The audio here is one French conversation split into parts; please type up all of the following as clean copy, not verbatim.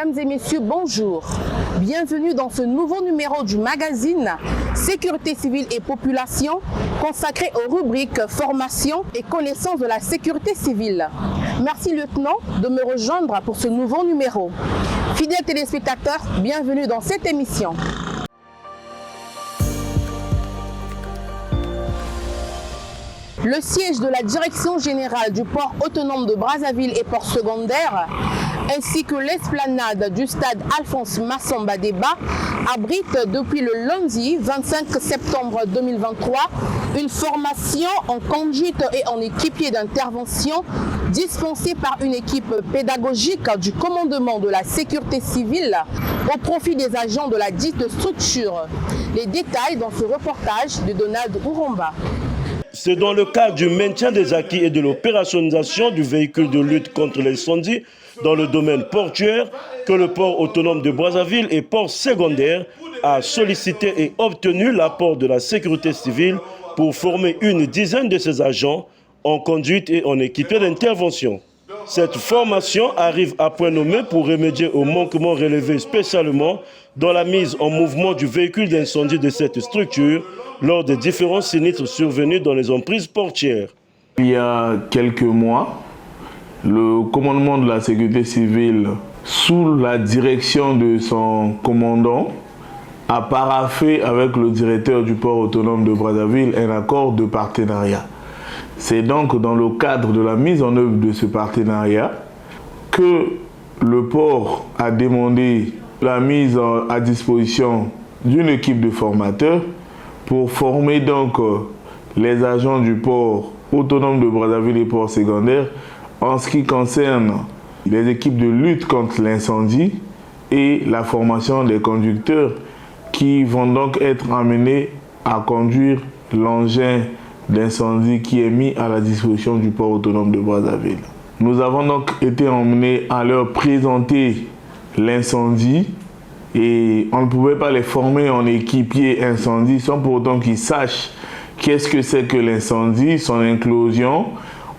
Mesdames et messieurs, bonjour. Bienvenue dans ce nouveau numéro du magazine Sécurité civile et population consacré aux rubriques formation et connaissance de la sécurité civile. Merci lieutenant de me rejoindre pour ce nouveau numéro. Fidèles téléspectateurs, bienvenue dans cette émission. Le siège de la Direction générale du port autonome de Brazzaville et port secondaire, ainsi que l'esplanade du stade Alphonse Massamba Déba, abrite depuis le lundi 25 septembre 2023 une formation en conduite et en équipier d'intervention dispensée par une équipe pédagogique du commandement de la sécurité civile au profit des agents de la dite structure. Les détails dans ce reportage de Donald Ouromba. C'est dans le cadre du maintien des acquis et de l'opérationnalisation du véhicule de lutte contre l'incendie dans le domaine portuaire que le port autonome de Brazzaville et port secondaire a sollicité et obtenu l'apport de la sécurité civile pour former une dizaine de ses agents en conduite et en équipier d'intervention. Cette formation arrive à point nommé pour remédier aux manquements relevés spécialement dans la mise en mouvement du véhicule d'incendie de cette structure lors des différents sinistres survenus dans les emprises portières. Il y a quelques mois, le commandement de la sécurité civile, sous la direction de son commandant, a paraphé avec le directeur du port autonome de Brazzaville un accord de partenariat. C'est donc dans le cadre de la mise en œuvre de ce partenariat que le port a demandé la mise à disposition d'une équipe de formateurs pour former donc les agents du port autonome de Brazzaville et port secondaire en ce qui concerne les équipes de lutte contre l'incendie et la formation des conducteurs qui vont donc être amenés à conduire l'engin d'incendie qui est mis à la disposition du port autonome de Brazzaville. Nous avons donc été emmenés à leur présenter l'incendie et on ne pouvait pas les former en équipier incendie sans pour autant qu'ils sachent qu'est-ce que c'est que l'incendie, son inclusion.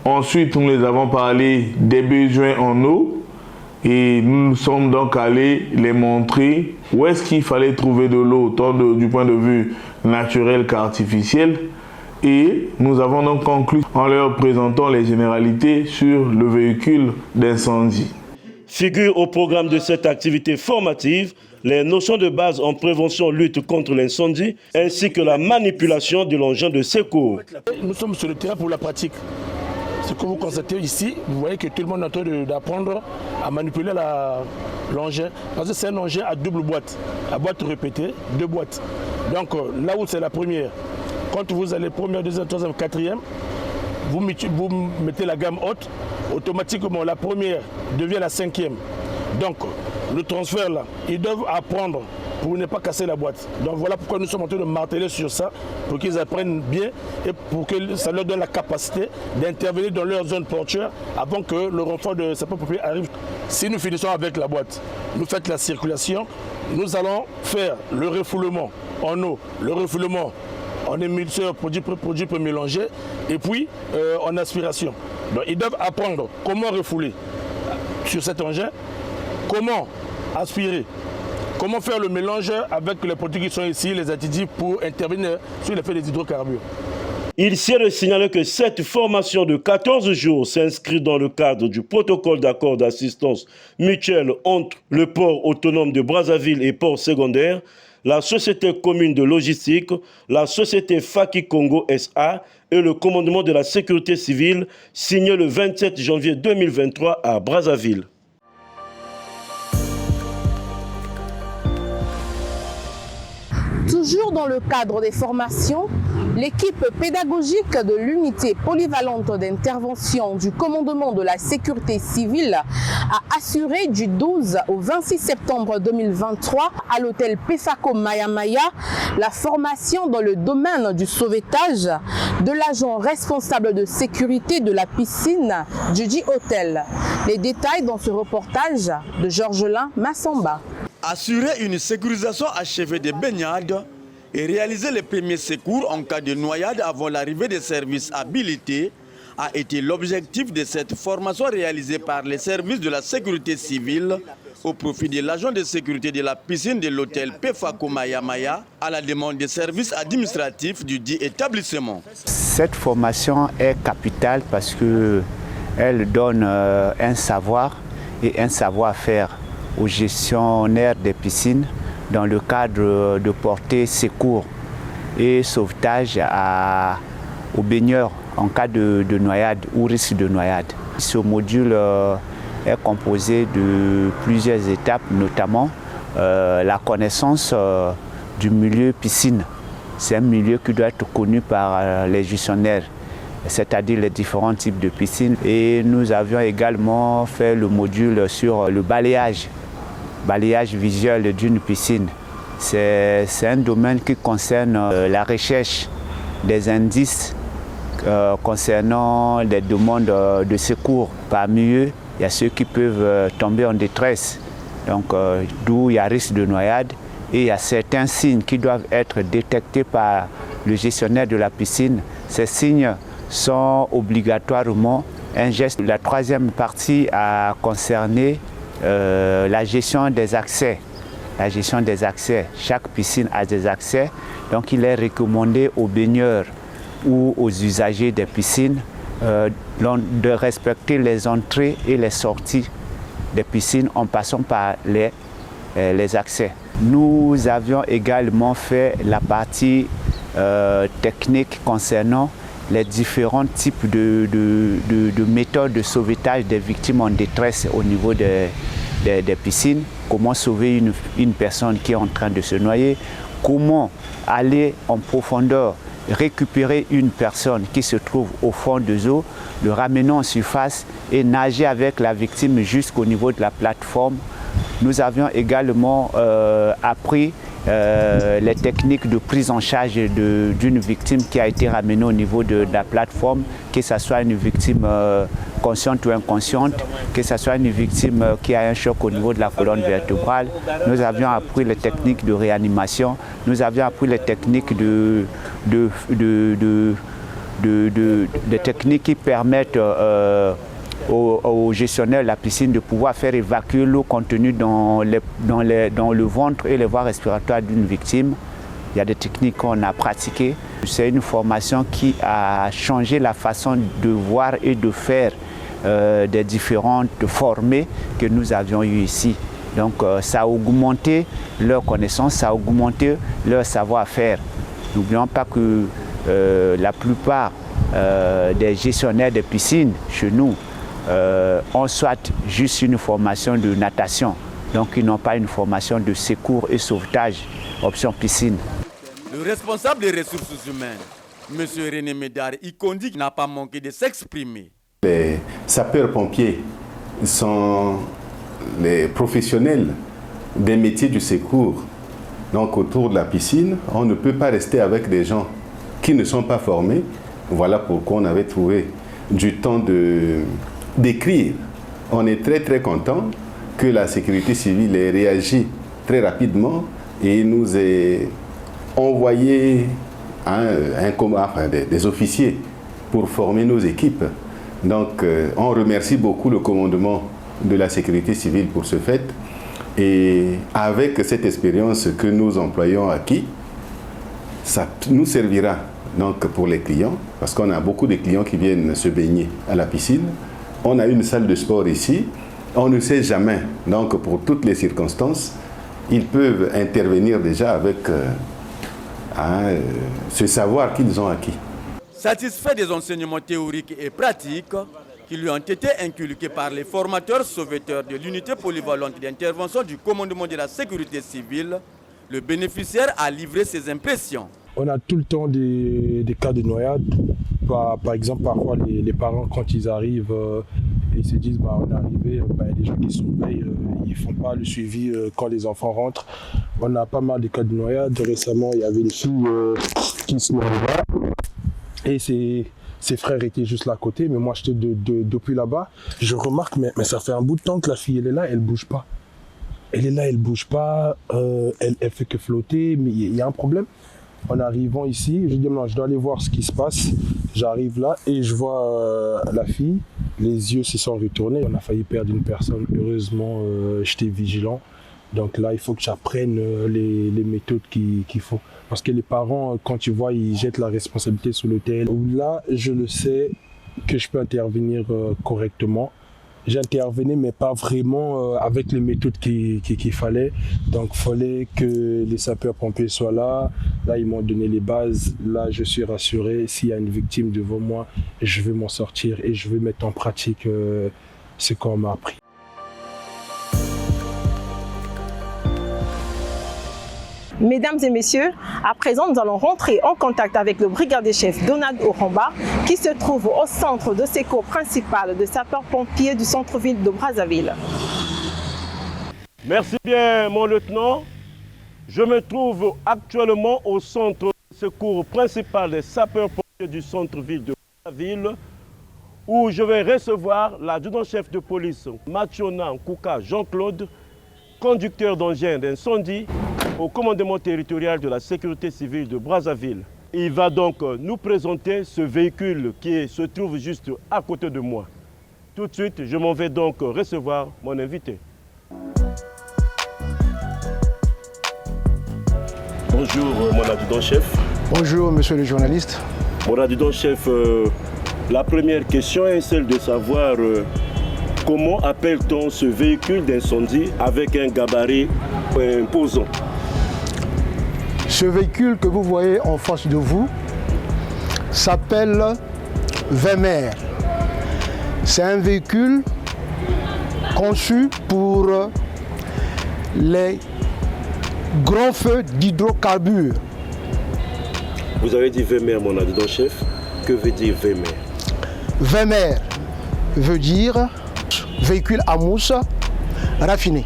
Ensuite, nous les avons parlé des besoins en eau et nous sommes donc allés les montrer où est-ce qu'il fallait trouver de l'eau, tant du point de vue naturel qu'artificiel. Et nous avons donc conclu en leur présentant les généralités sur le véhicule d'incendie. Figure au programme de cette activité formative les notions de base en prévention lutte contre l'incendie ainsi que la manipulation de l'engin de secours. Nous sommes sur le terrain pour la pratique. Ce que vous constatez ici, vous voyez que tout le monde est en train d'apprendre à manipuler l'engin. Parce que c'est un engin à double boîte, à boîte répétée, deux boîtes. Donc là où c'est la première, quand vous allez première, deuxième, troisième, quatrième, vous mettez la gamme haute, automatiquement la première devient la cinquième. Donc le transfert là, ils doivent apprendre pour ne pas casser la boîte. Donc voilà pourquoi nous sommes en train de marteler sur ça, pour qu'ils apprennent bien et pour que ça leur donne la capacité d'intervenir dans leur zone portuaire avant que le renfort de sapeurs-pompiers arrive. Si nous finissons avec la boîte, nous faites la circulation, nous allons faire le refoulement en eau, le refoulement en émulseur produit prémélangé et puis en aspiration. Donc ils doivent apprendre comment refouler sur cet engin, comment aspirer, comment faire le mélange avec les produits qui sont ici, les additifs pour intervenir sur l'effet des hydrocarbures. Il s'est de signaler que cette formation de 14 jours s'inscrit dans le cadre du protocole d'accord d'assistance mutuelle entre le port autonome de Brazzaville et port secondaire, la société commune de logistique, la société Faki Congo SA et le commandement de la sécurité civile signé le 27 janvier 2023 à Brazzaville. Toujours dans le cadre des formations, l'équipe pédagogique de l'unité polyvalente d'intervention du commandement de la sécurité civile a assuré du 12 au 26 septembre 2023 à l'hôtel Pefako Mayamaya la formation dans le domaine du sauvetage de l'agent responsable de sécurité de la piscine du dit hôtel. Les détails dans ce reportage de Georgelin Massamba. Assurer une sécurisation achevée des baignades et réaliser les premiers secours en cas de noyade avant l'arrivée des services habilités a été l'objectif de cette formation réalisée par les services de la sécurité civile au profit de l'agent de sécurité de la piscine de l'hôtel Pefako Maya Maya à la demande des services administratifs du dit établissement. Cette formation est capitale parce qu'elle donne un savoir et un savoir-faire aux gestionnaires des piscines dans le cadre de porter secours et sauvetage aux baigneurs en cas de noyade ou risque de noyade. Ce module est composé de plusieurs étapes, notamment la connaissance du milieu piscine. C'est un milieu qui doit être connu par les gestionnaires, c'est-à-dire les différents types de piscines. Et nous avions également fait le module sur le balayage visuel d'une piscine. C'est un domaine qui concerne la recherche des indices concernant les demandes de secours. Parmi eux, il y a ceux qui peuvent tomber en détresse, donc d'où il y a risque de noyade. Et il y a certains signes qui doivent être détectés par le gestionnaire de la piscine. Ces signes sont obligatoirement un geste. La troisième partie a concerné la gestion des accès. La gestion des accès. Chaque piscine a des accès, donc il est recommandé aux baigneurs ou aux usagers des piscines de respecter les entrées et les sorties des piscines en passant par les accès. Nous avions également fait la partie technique concernant les différents types de méthodes de sauvetage des victimes en détresse au niveau des piscines. Comment sauver une personne qui est en train de se noyer, comment aller en profondeur, récupérer une personne qui se trouve au fond de l'eau, le ramener en surface et nager avec la victime jusqu'au niveau de la plateforme. Nous avions également appris les techniques de prise en charge d'une victime qui a été ramenée au niveau de la plateforme, que ce soit une victime consciente ou inconsciente, que ce soit une victime qui a un choc au niveau de la colonne vertébrale. Nous avions appris les techniques de réanimation, nous avions appris les techniques des techniques qui permettent aux gestionnaires de la piscine de pouvoir faire évacuer l'eau contenue dans le ventre et les voies respiratoires d'une victime. Il y a des techniques qu'on a pratiquées. C'est une formation qui a changé la façon de voir et de faire des différentes formées que nous avions eues ici. Donc ça a augmenté leur connaissance, ça a augmenté leur savoir-faire. N'oublions pas que la plupart des gestionnaires de piscines chez nous ont soit juste une formation de natation, donc ils n'ont pas une formation de secours et sauvetage, option piscine. Le responsable des ressources humaines, M. René Médard Ikondi, n'a pas manqué de s'exprimer. Les sapeurs-pompiers sont les professionnels des métiers du secours. Donc autour de la piscine, on ne peut pas rester avec des gens qui ne sont pas formés. Voilà pourquoi on avait trouvé du temps d'écrire. On est très content que la sécurité civile ait réagi très rapidement et nous ait envoyé des officiers pour former nos équipes. Donc on remercie beaucoup le commandement de la sécurité civile pour ce fait. Et avec cette expérience que nous employons acquis, ça nous servira donc pour les clients, parce qu'on a beaucoup de clients qui viennent se baigner à la piscine. On a une salle de sport ici, on ne sait jamais, donc pour toutes les circonstances, ils peuvent intervenir déjà avec ce savoir qu'ils ont acquis. Satisfait des enseignements théoriques et pratiques qui lui ont été inculqués par les formateurs sauveteurs de l'unité polyvalente d'intervention du commandement de la sécurité civile, le bénéficiaire a livré ses impressions. On a tout le temps des cas de noyade. Par exemple, parfois les parents, quand ils arrivent, ils se disent on est arrivé, il y a des gens qui surveillent, ils ne font pas le suivi quand les enfants rentrent. On a pas mal de cas de noyade. Récemment, il y avait une fille qui se noyait et ses frères étaient juste là à côté, mais moi j'étais depuis là-bas. Je remarque, mais ça fait un bout de temps que la fille elle est là, elle ne bouge pas. Elle est là, elle ne bouge pas, elle fait que flotter, mais il y a un problème. En arrivant ici, je dis non, je dois aller voir ce qui se passe. J'arrive là et je vois la fille les yeux se sont retournés. On a failli perdre une personne. Heureusement, j'étais vigilant. Donc là, il faut que j'apprenne les méthodes qu'il faut. Parce que les parents, quand tu vois, ils jettent la responsabilité sur l'autel. Là, je le sais que je peux intervenir correctement. J'intervenais, mais pas vraiment avec les méthodes qu'il fallait. Donc, il fallait que les sapeurs-pompiers soient là. Là, ils m'ont donné les bases. Là, je suis rassuré. S'il y a une victime devant moi, je vais m'en sortir et je vais mettre en pratique ce qu'on m'a appris. Mesdames et messieurs, à présent, nous allons rentrer en contact avec le brigadier-chef Donald Oramba qui se trouve au centre de secours principal de sapeurs-pompiers du centre-ville de Brazzaville. Merci bien, mon lieutenant. Je me trouve actuellement au centre de secours principal des sapeurs-pompiers du centre-ville de Brazzaville où je vais recevoir l'adjudant-chef de police Mationa Nkouka Jean-Claude, conducteur d'engin d'incendie au commandement territorial de la sécurité civile de Brazzaville. Il va donc nous présenter ce véhicule qui se trouve juste à côté de moi. Tout de suite, je m'en vais donc recevoir mon invité. Bonjour mon adjudant-chef. Bonjour monsieur le journaliste. Mon adjudant-chef, la première question est celle de savoir comment appelle-t-on ce véhicule d'incendie avec un gabarit imposant? Ce véhicule que vous voyez en face de vous s'appelle Vemer. C'est un véhicule conçu pour les grands feux d'hydrocarbures. Vous avez dit Vemer, mon adjudant-chef. Que veut dire Vemer? Vemer veut dire véhicule à mousse raffiné.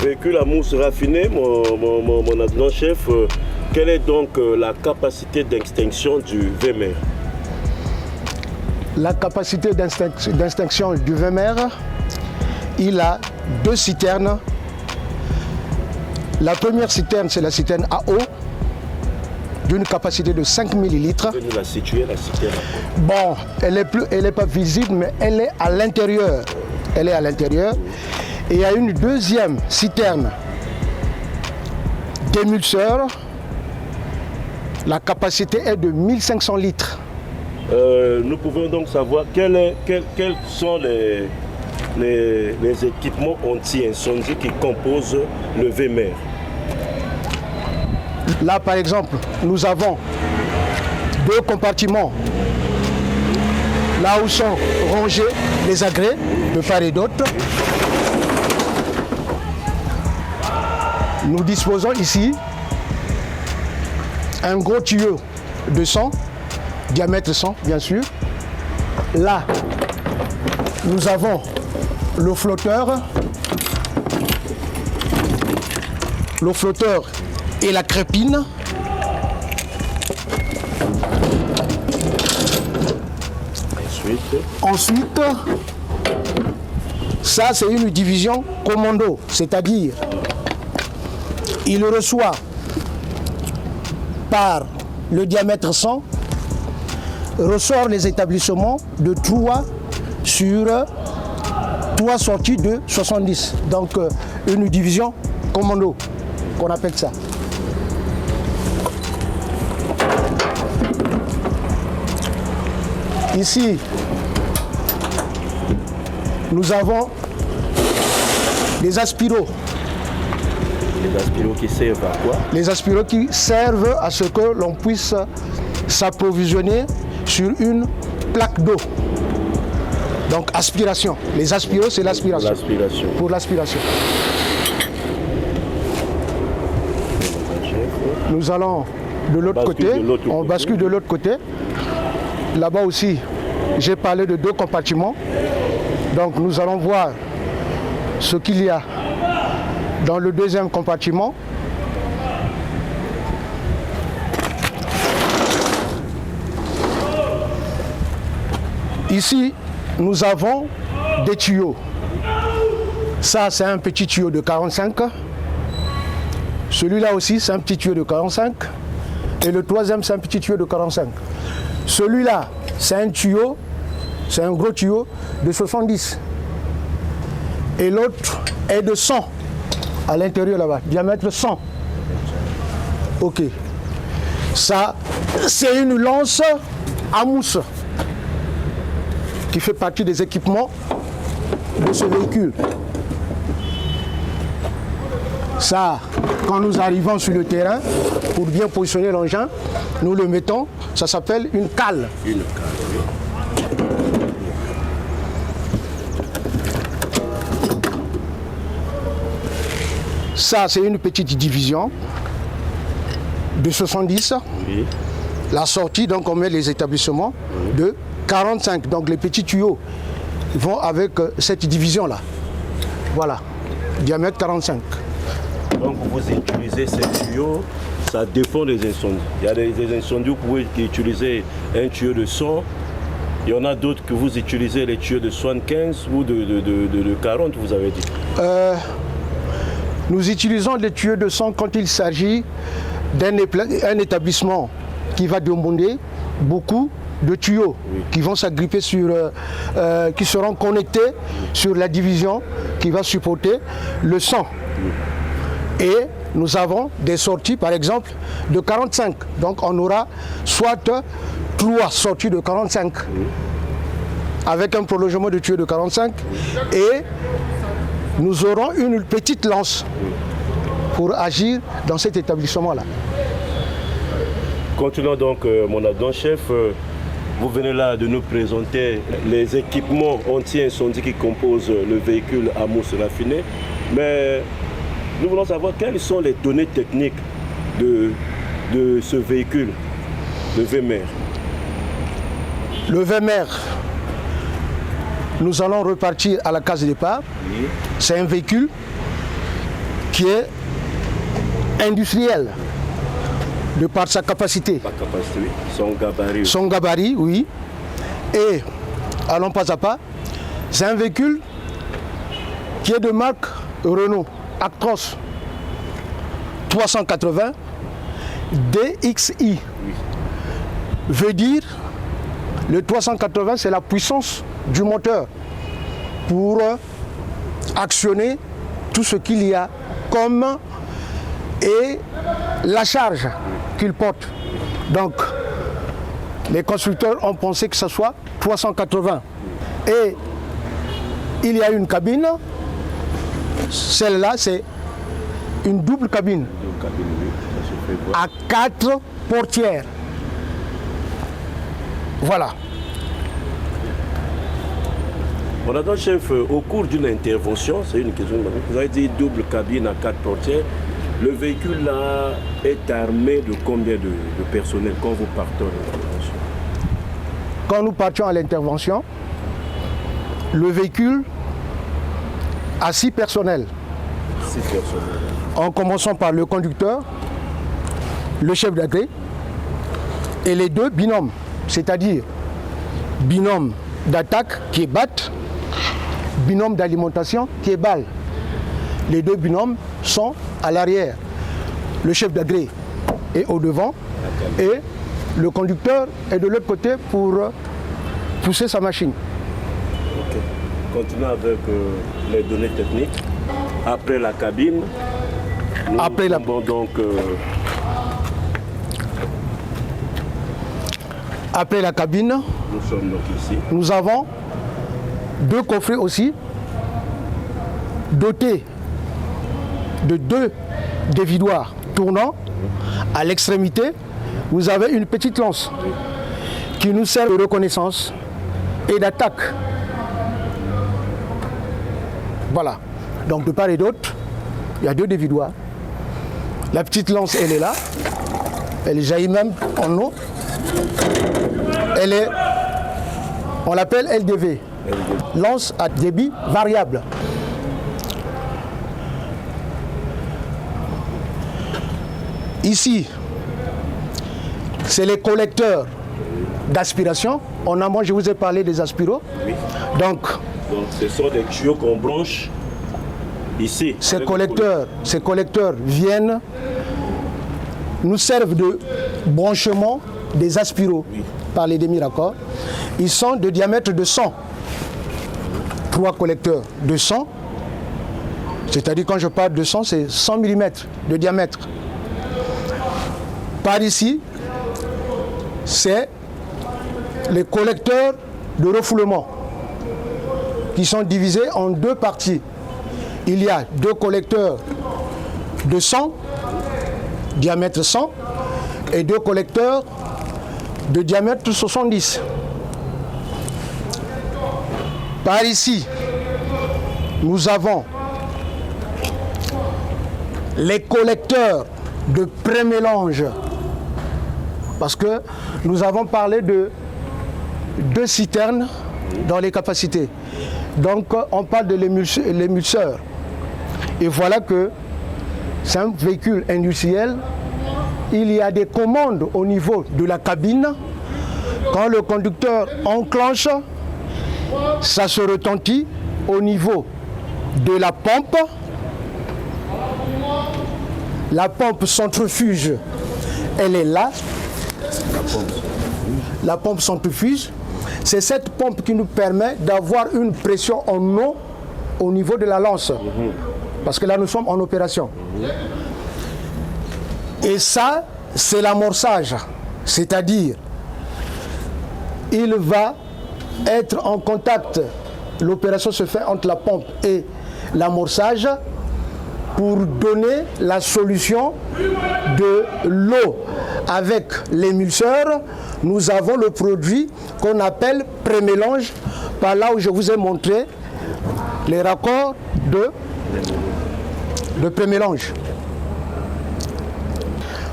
Véhicule à mousse raffinée, mon adjudant-chef, quelle est donc la capacité d'extinction du Vemer? La capacité d'extinction du Vemer, il a 2 citernes. La première citerne, c'est la citerne à eau, d'une capacité de 5 millilitres. Vous pouvez nous la situer, la citerne? Bon, elle n'est pas visible, mais elle est à l'intérieur. Elle est à l'intérieur. Et il y a une deuxième citerne d'émulseur. La capacité est de 1500 litres. Nous pouvons donc savoir quels sont les équipements anti-incendie qui composent le Vemer. Là, par exemple, nous avons 2 compartiments. Là où sont rangés les agrès de part et d'autre. Nous disposons ici un gros tuyau de 100, diamètre 100 bien sûr. Là, nous avons le flotteur et la crépine. Ensuite, ça c'est une division commando, c'est-à-dire il reçoit par le diamètre 100, ressort les établissements de 3 sur 3 sorties de 70. Donc une division commando, qu'on appelle ça. Ici, nous avons des aspiros. Les aspiros qui servent à quoi? Les aspiros qui servent à ce que l'on puisse s'approvisionner sur une plaque d'eau. Donc aspiration. Les aspiros, c'est l'aspiration. Pour l'aspiration. Nous allons de l'autre côté. On bascule de l'autre côté. Là-bas aussi, j'ai parlé de 2 compartiments. Donc nous allons voir ce qu'il y a dans le deuxième compartiment. Ici, nous avons des tuyaux. Ça, c'est un petit tuyau de 45. Celui-là aussi, c'est un petit tuyau de 45. Et le troisième, c'est un petit tuyau de 45. Celui-là, c'est un tuyau c'est un gros tuyau de 70. Et l'autre est de 100 à l'intérieur là-bas, diamètre 100. Ok. Ça, c'est une lance à mousse qui fait partie des équipements de ce véhicule. Ça, quand nous arrivons sur le terrain, pour bien positionner l'engin, nous le mettons, ça s'appelle une cale. Une cale, oui. Ça, c'est une petite division de 70. Oui. La sortie, donc on met les établissements de 45. Donc les petits tuyaux vont avec cette division-là. Voilà, diamètre 45. Donc vous utilisez ces tuyaux, ça dépend des incendies. Il y a des incendies où vous pouvez utiliser un tuyau de 100. Il y en a d'autres que vous utilisez les tuyaux de 75 ou de 40, vous avez dit. Nous utilisons des tuyaux de 100 quand il s'agit d'un établissement qui va demander beaucoup de tuyaux qui vont s'agripper sur, qui seront connectés sur la division qui va supporter le 100. Et nous avons des sorties, par exemple, de 45. Donc on aura soit 3 sorties de 45 avec un prolongement de tuyau de 45 et nous aurons une petite lance pour agir dans cet établissement-là. Continuons donc, mon adjudant-chef. Vous venez là de nous présenter les équipements anti-incendie qui composent le véhicule à mousse raffinée. Mais nous voulons savoir quelles sont les données techniques de ce véhicule, le VMR. Le VMR, nous allons repartir à la case de départ. Oui. C'est un véhicule qui est industriel de par sa capacité. Sa capacité, oui. Son gabarit. Son gabarit, oui. Et, allons pas à pas, c'est un véhicule qui est de marque Renault Actros 380 DXI. Oui. Veut dire, le 380, c'est la puissance du moteur pour actionner tout ce qu'il y a comme et la charge qu'il porte. Donc, les constructeurs ont pensé que ce soit 380. Et il y a une cabine. Celle-là, c'est une double cabine à 4 portières. Voilà. Mon adjudant-chef, au cours d'une intervention, c'est une question, vous avez dit double cabine à 4 portières. Le véhicule là est armé de combien de personnel quand vous partez à l'intervention? Quand nous partions à l'intervention, le véhicule a 6 personnels. 6 personnels. En commençant par le conducteur, le chef d'agré et les 2 binômes, c'est-à-dire binôme d'attaque qui est batte, binôme d'alimentation qui est balle. Les 2 binômes sont à l'arrière. Le chef d'agré est au devant et le conducteur est de l'autre côté pour pousser sa machine. Okay. Continuons avec les données techniques. Après la cabine, nous donc après la cabine, nous sommes donc ici. Nous avons 2 coffrets aussi dotés de 2 dévidoirs tournants. À l'extrémité, vous avez une petite lance qui nous sert de reconnaissance et d'attaque. Voilà. Donc de part et d'autre, il y a 2 dévidoirs. La petite lance, elle est là. Elle jaillit même en eau. Elle est, on l'appelle LDV. Lance à débit variable. Ici, c'est les collecteurs d'aspiration. En amont, je vous ai parlé des aspiros. Oui. Donc, ce sont des tuyaux qu'on branche ici. Ces collecteurs viennent, nous servent de branchement des aspiros. Oui. par les demi-raccords. Ils sont de diamètre de 100. 3 collecteurs de 100. C'est-à-dire quand je parle de 100, c'est 100 mm de diamètre. Par ici, c'est les collecteurs de refoulement qui sont divisés en 2 parties. Il y a 2 collecteurs de 100, diamètre 100, et 2 collecteurs de diamètre 70. Par ici, nous avons les collecteurs de pré-mélange, parce que nous avons parlé de 2 citernes dans les capacités. Donc on parle de l'émulseur. Et voilà que c'est un véhicule industriel. Il y a des commandes au niveau de la cabine. Quand le conducteur enclenche, ça se retentit au niveau de la pompe. La pompe centrifuge, elle est là. La pompe centrifuge, c'est cette pompe qui nous permet d'avoir une pression en eau au niveau de la lance. Parce que là, nous sommes en opération. Et ça, c'est l'amorçage. C'est-à-dire, il va être en contact. L'opération se fait entre la pompe et l'amorçage pour donner la solution de l'eau. Avec l'émulseur, nous avons le produit qu'on appelle pré-mélange, par là où je vous ai montré les raccords de pré-mélange.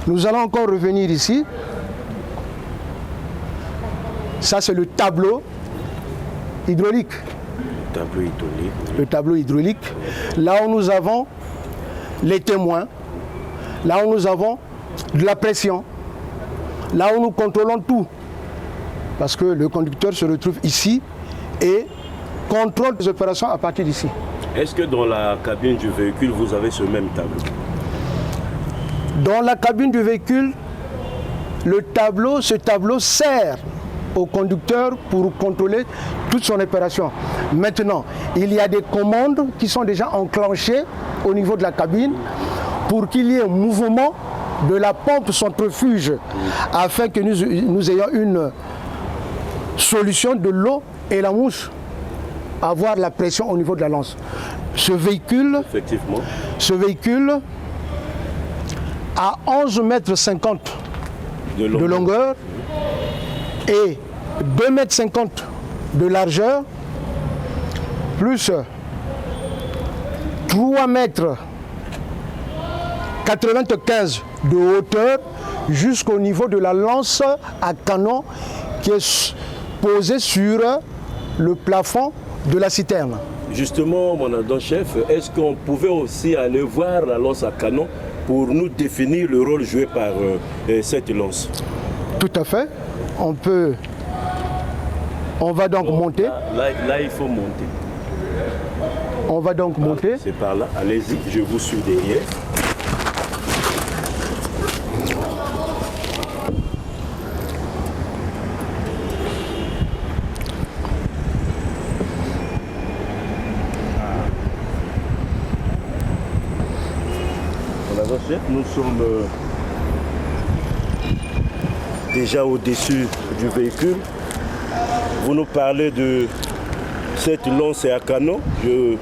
Nous allons encore revenir ici. Ça, c'est le tableau hydraulique. Le tableau hydraulique. Là où nous avons les témoins, là où nous avons de la pression, là où nous contrôlons tout. Parce que le conducteur se retrouve ici et contrôle les opérations à partir d'ici. Est-ce que dans la cabine du véhicule, vous avez ce même tableau? Dans la cabine du véhicule, ce tableau sert au conducteur pour contrôler toute son opération. Maintenant, il y a des commandes qui sont déjà enclenchées au niveau de la cabine pour qu'il y ait un mouvement de la pompe centrifuge afin que nous ayons une solution de l'eau et la mousse, avoir la pression au niveau de la lance. Ce véhicule a 11,50 m de longueur et 2,50 m de largeur, plus 3,95 m de hauteur jusqu'au niveau de la lance à canon qui est posée sur le plafond de la citerne. Justement, mon adjudant-chef, est-ce qu'on pouvait aussi aller voir la lance à canon pour nous définir le rôle joué par cette lance? Tout à fait. On va donc monter. Là, il faut monter. On va donc monter. C'est par là. Allez-y, je vous suis derrière. Nous sommes déjà au-dessus du véhicule. Vous nous parlez de cette lance à canon. Je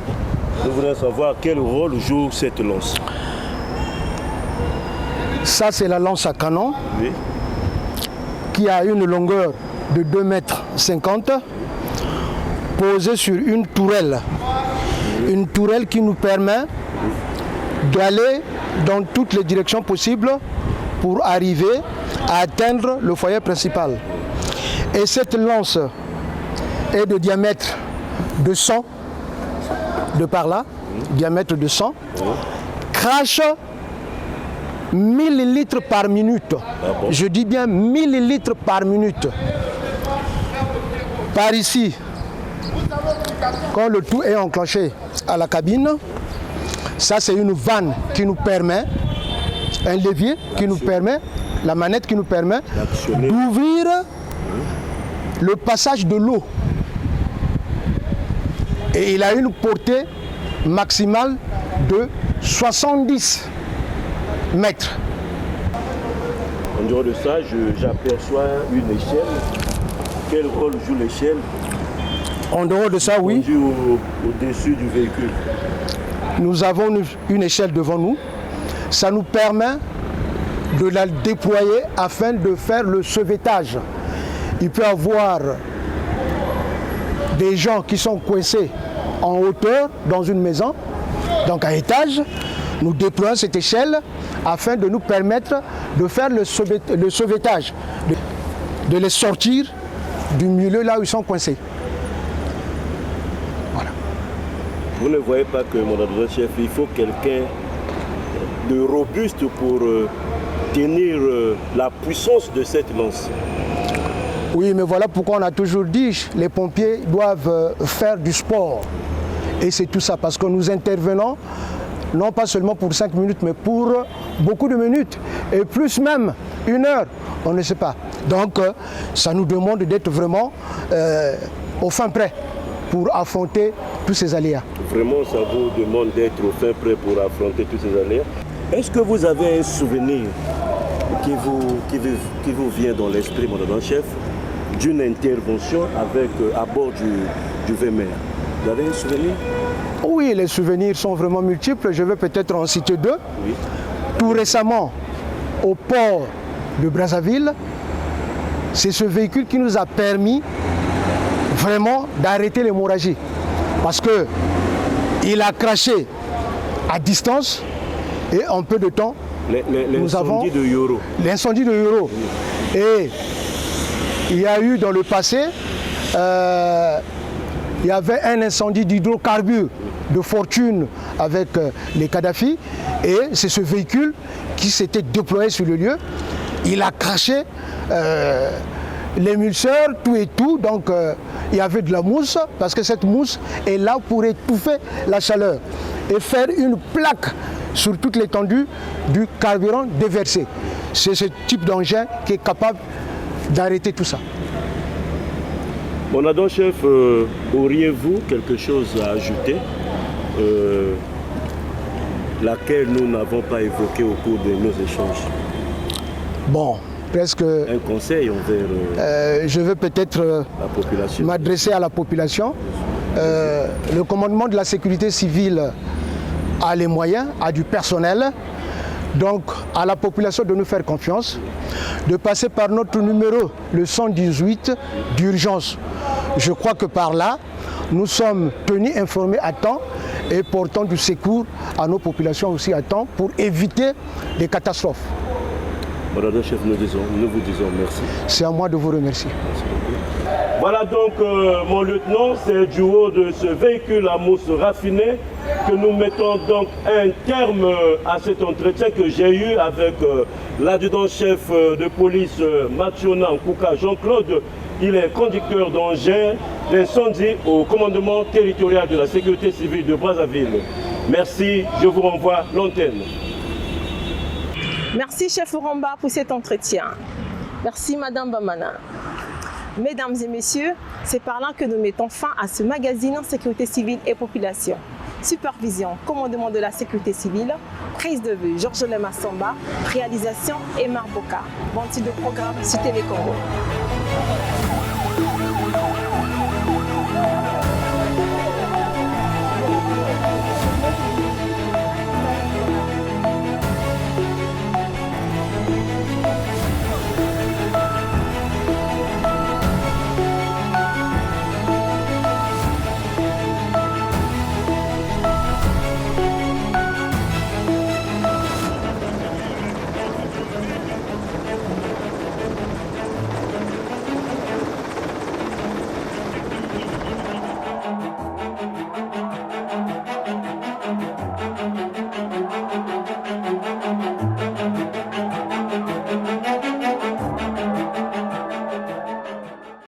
voudrais savoir quel rôle joue cette lance. Ça, c'est la lance à canon, oui, qui a une longueur de 2,50 m posée sur une tourelle. Une tourelle qui nous permet d'aller dans toutes les directions possibles pour arriver à atteindre le foyer principal. Et cette lance est de diamètre de 100, de par là, diamètre de 100, crache 1000 litres par minute. Je dis bien 1000 litres par minute. Par ici, quand le tout est enclenché à la cabine, ça c'est une vanne qui nous permet, un levier qui nous permet, la manette qui nous permet d'ouvrir le passage de l'eau. Et il a une portée maximale de 70 mètres. En dehors de ça, j'aperçois une échelle. Quel rôle joue l'échelle? En dehors de ça, oui. Au-dessus du véhicule. Nous avons une échelle devant nous. Ça nous permet de la déployer afin de faire le sauvetage. Il peut y avoir des gens qui sont coincés en hauteur dans une maison, donc à étage. Nous déployons cette échelle afin de nous permettre de faire le sauvetage, de les sortir du milieu là où ils sont coincés. Voilà. Vous ne voyez pas que, mon adjoint-chef, il faut quelqu'un de robuste pour tenir la puissance de cette lance? Oui, mais voilà pourquoi on a toujours dit que les pompiers doivent faire du sport. Et c'est tout ça, parce que nous intervenons non pas seulement pour 5 minutes, mais pour beaucoup de minutes, et plus même 1 heure, on ne sait pas. Donc ça nous demande d'être vraiment au fin prêt pour affronter tous ces aléas. Vraiment, ça vous demande d'être au fin prêt pour affronter tous ces aléas. Est-ce que vous avez un souvenir qui vous vient dans l'esprit, mon adjoint-chef, d'une intervention à bord du Vémer? Vous avez un souvenir? Oui, les souvenirs sont vraiment multiples. Je vais peut-être en citer 2. Oui. Tout récemment, au port de Brazzaville, c'est ce véhicule qui nous a permis vraiment d'arrêter l'hémorragie. Parce qu'il a craché à distance et en peu de temps, nous avons l'incendie de Yoro. Oui. Et il y a eu dans le passé, il y avait un incendie d'hydrocarbures de fortune avec les Kadhafi, et c'est ce véhicule qui s'était déployé sur le lieu. Il a craché l'émulseur, tout et tout, donc il y avait de la mousse, parce que cette mousse est là pour étouffer la chaleur et faire une plaque sur toute l'étendue du carburant déversé. C'est ce type d'engin qui est capable d'arrêter tout ça. Mon adjoint-chef, auriez-vous quelque chose à ajouter, laquelle nous n'avons pas évoquée au cours de nos échanges? Bon, presque... Un conseil envers je veux peut-être m'adresser à la population. Le commandement de la sécurité civile a les moyens, a du personnel. Donc à la population de nous faire confiance, de passer par notre numéro, le 118 d'urgence. Je crois que par là, nous sommes tenus informés à temps et portons du secours à nos populations aussi à temps pour éviter des catastrophes. Madame chef, nous vous disons merci. C'est à moi de vous remercier. Voilà donc, mon lieutenant, c'est du haut de ce véhicule à mousse raffinée que nous mettons donc un terme à cet entretien que j'ai eu avec l'adjudant-chef de police Mathiona Nkouka Jean-Claude. Il est conducteur d'engin d'incendie au commandement territorial de la sécurité civile de Brazzaville. Merci, je vous renvoie l'antenne. Merci chef Oramba pour cet entretien. Merci Madame Bamana. Mesdames et messieurs, c'est par là que nous mettons fin à ce magazine en sécurité civile et population. Supervision, commandement de la sécurité civile, prise de vue, Georges Lema Samba, réalisation Emar Boka. Vente de programme sur Télé Congo.